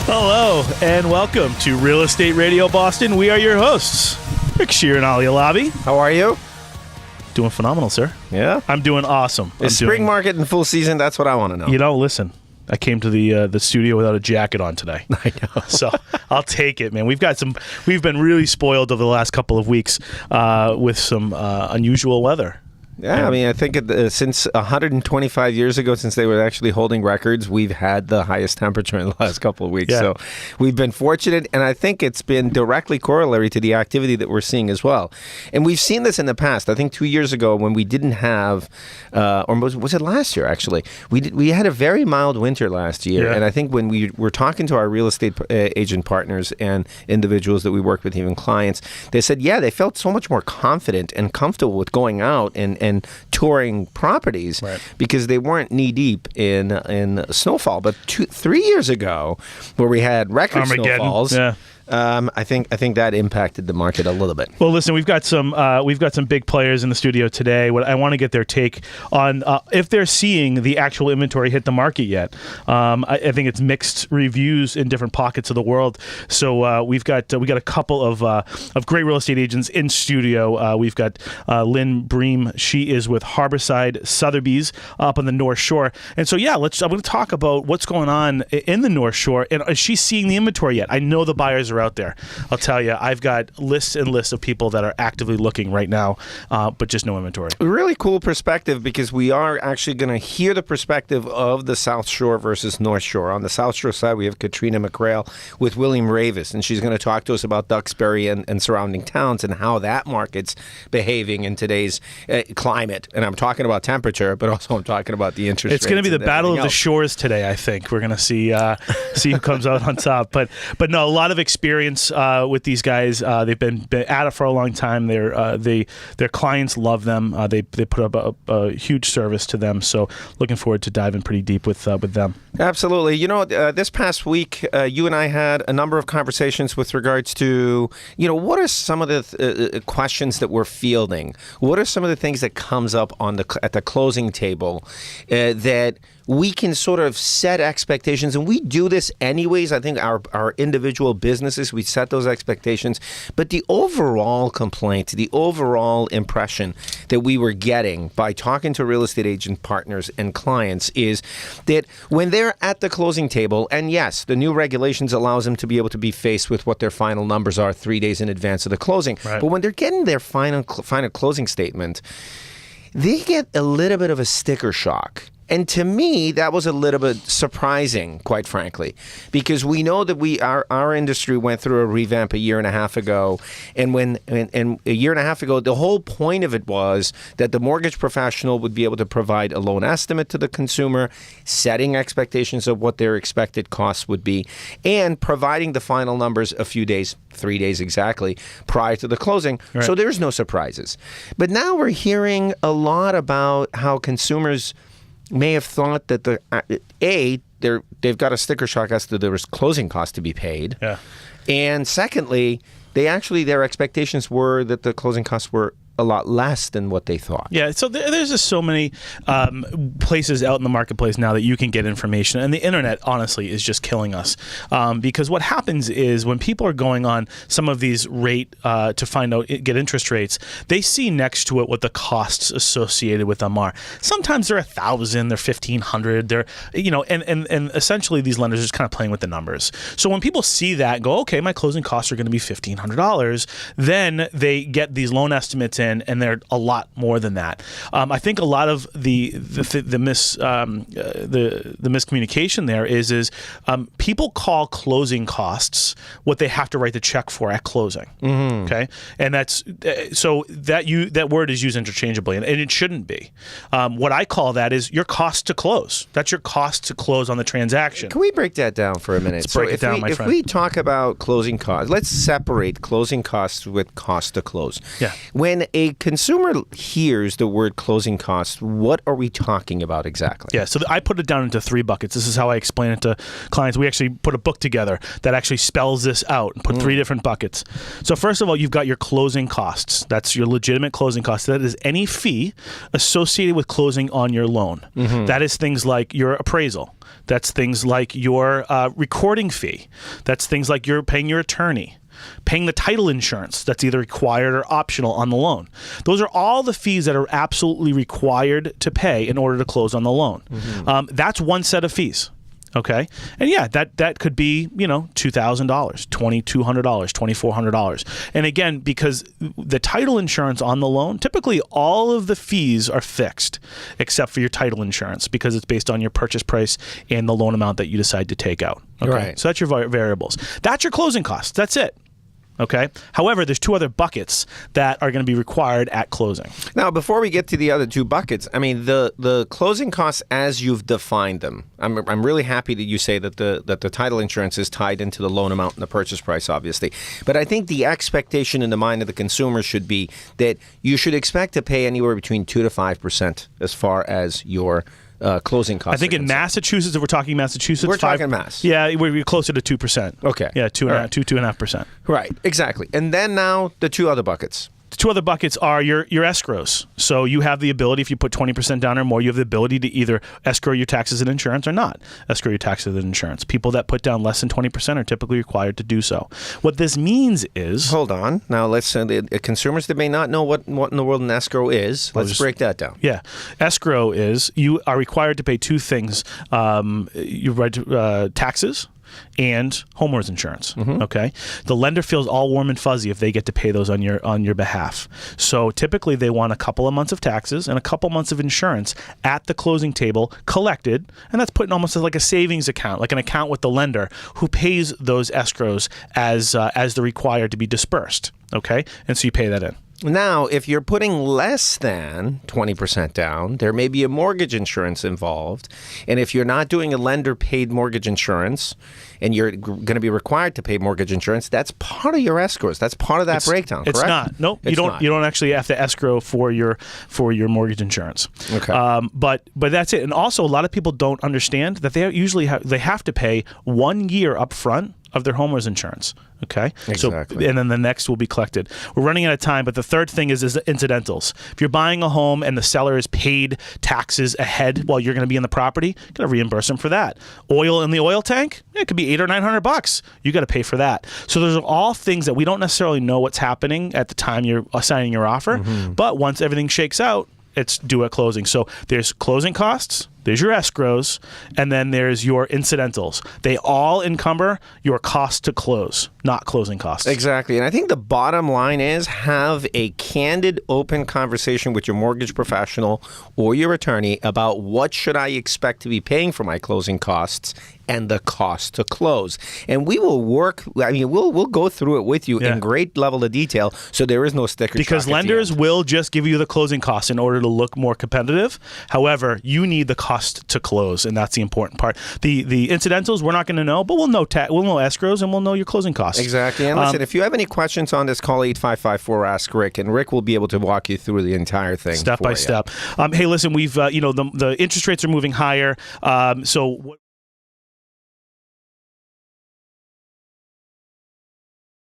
Hello, and welcome to Real Estate Radio Boston. We are your hosts, Rick Shear and Ali Alabi. How are you? Doing phenomenal, sir. Yeah? I'm doing awesome. Is spring market in full season? That's what I want to know. You know, listen, I came to the studio without a jacket on today. I know. So I'll take it, man. We've been really spoiled over the last couple of weeks with some unusual weather. Yeah, I mean, I think since 125 years ago, since they were actually holding records, we've had the highest temperature in the last couple of weeks. Yeah. So we've been fortunate, and I think it's been directly corollary to the activity that we're seeing as well. And we've seen this in the past. I think 2 years ago when we didn't have, or was it last year actually? We had a very mild winter last year, and I think when we were talking to our real estate agent partners and individuals that we work with, even clients, they said, yeah, they felt so much more confident and comfortable with going out and touring properties because they weren't knee deep in snowfall. But 3 years ago, where we had record snowfalls, I think that impacted the market a little bit. Well, listen, we've got some big players in the studio today. What I want to get their take on if they're seeing the actual inventory hit the market yet. I think it's mixed reviews in different pockets of the world. So we got a couple of great real estate agents in studio. We've got Lynn Bream. She is with Harborside Sotheby's up on the North Shore. And so I'm going to talk about what's going on in the North Shore. And is she seeing the inventory yet? I know the buyers are out there. I'll tell you, I've got lists and lists of people that are actively looking right now, but just no inventory. Really cool perspective, because we are actually going to hear the perspective of the South Shore versus North Shore. On the South Shore side, we have Katrina McRail with William Ravis, and she's going to talk to us about Duxbury and surrounding towns and how that market's behaving in today's climate. And I'm talking about temperature, but also I'm talking about the interest rates. It's going to be the battle of the shores today, I think. We're going to see who comes out on top. But no, a lot of experience with these guys. They've been at it for a long time. Their clients love them. They put up a huge service to them. So looking forward to diving pretty deep with them. Absolutely. You know, this past week, you and I had a number of conversations with regards to, what are some of the questions that we're fielding? What are some of the things that comes up at the closing table that we can sort of set expectations, and we do this anyways. I think our individual businesses, we set those expectations, but the overall complaint, the overall impression that we were getting by talking to real estate agent partners and clients is that when they're at the closing table, and yes, the new regulations allows them to be able to be faced with what their final numbers are 3 days in advance of the closing, but when they're getting their final closing statement, they get a little bit of a sticker shock. And to me, that was a little bit surprising, quite frankly, because we know that our industry went through a revamp a year and a half ago, and a year and a half ago, the whole point of it was that the mortgage professional would be able to provide a loan estimate to the consumer, setting expectations of what their expected costs would be, and providing the final numbers a few days, 3 days exactly, prior to the closing. So there's no surprises. But now we're hearing a lot about how consumers may have thought that they've got a sticker shock as to their closing costs to be paid. Yeah. And secondly, their expectations were that the closing costs were a lot less than what they thought. Yeah, so there's just so many places out in the marketplace now that you can get information, and the internet, honestly, is just killing us. Because what happens is when people are going on some of these get interest rates, they see next to it what the costs associated with them are. Sometimes they're $1,000, they're $1,500, they're and essentially these lenders are just kind of playing with the numbers. So when people see that and go, okay, my closing costs are going to be $1,500, then they get these loan estimates in, and they're a lot more than that. I think a lot of the miscommunication there is people call closing costs what they have to write the check for at closing. Mm-hmm. Okay, and that's so that word is used interchangeably, and it shouldn't be. What I call that is your cost to close. That's your cost to close on the transaction. Can we break that down for a minute? Let's break it down, my friend. If we talk about closing costs, let's separate closing costs with cost to close. Yeah. When a consumer hears the word closing costs, what are we talking about exactly? Yeah, so I put it down into 3 buckets. This is how I explain it to clients. We actually put a book together that actually spells this out and put 3 different buckets. So first of all, you've got your closing costs. That's your legitimate closing costs. That is any fee associated with closing on your loan. That is things like your appraisal. That's things like your recording fee. That's things like you're paying your attorney. Paying the title insurance that's either required or optional on the loan. Those are all the fees that are absolutely required to pay in order to close on the loan. That's one set of fees. Okay. And yeah, that could be, $2,000, $2,200, $2,400. And again, because the title insurance on the loan, typically all of the fees are fixed except for your title insurance because it's based on your purchase price and the loan amount that you decide to take out. Okay. Right. So that's your variables. That's your closing costs. That's it. Okay. However, there's 2 other buckets that are going to be required at closing. Now, before we get to the other 2 buckets, I mean, the closing costs as you've defined them. I'm really happy that you say that the title insurance is tied into the loan amount and the purchase price, obviously. But I think the expectation in the mind of the consumer should be that you should expect to pay anywhere between 2 to 5% as far as your closing costs. I think in Massachusetts, if we're talking Massachusetts, we're talking Mass. Yeah, we're closer to 2%. Okay. Yeah, 2.5%. Right, exactly. And then now the 2 other buckets. The 2 other buckets are your escrows. So you have the ability, if you put 20% down or more, you have the ability to either escrow your taxes and insurance or not escrow your taxes and insurance. People that put down less than 20% are typically required to do so. What this means is... Hold on. Now, let's the consumers that may not know what in the world an escrow is, let's break that down. Yeah. Escrow is you are required to pay 2 things. You write taxes and homeowners insurance. Okay, the lender feels all warm and fuzzy if they get to pay those on your behalf. So typically they want a couple of months of taxes and a couple months of insurance at the closing table collected, and that's put in almost like a savings account, like an account with the lender who pays those escrows as they're required to be dispersed. Okay, and so you pay that in. Now, if you're putting less than 20% down, there may be a mortgage insurance involved. And if you're not doing a lender-paid mortgage insurance and you're going to be required to pay mortgage insurance, that's part of your escrows. That's part of that breakdown, correct? It's not. Nope. You don't actually have to escrow for your mortgage insurance. Okay. But that's it. And also, a lot of people don't understand that they usually have to pay 1 year up front of their homeowner's insurance. Okay? Exactly. So, and then the next will be collected. We're running out of time, but the third thing is the incidentals. If you're buying a home and the seller has paid taxes ahead while you're going to be in the property, you got to reimburse them for that. Oil in the oil tank, it could be $800 or $900. You got to pay for that. So those are all things that we don't necessarily know what's happening at the time you're signing your offer, but once everything shakes out, it's due at closing. So there's closing costs, there's your escrows, and then there's your incidentals. They all encumber your cost to close, not closing costs. Exactly. And I think the bottom line is have a candid, open conversation with your mortgage professional or your attorney about what should I expect to be paying for my closing costs and the cost to close. And we will work, we'll go through it with you in great level of detail, so there is no sticker shock. Because lenders will just give you the closing costs in order to look more competitive. However, you need the cost to close, and that's the important part. The incidentals, we're not going to know, but we'll know escrows, and we'll know your closing costs. Exactly. And listen, if you have any questions on this, call 8554-ASK-RICK, and Rick will be able to walk you through the entire thing. Step by step. Hey, listen, we've, the interest rates are moving higher. So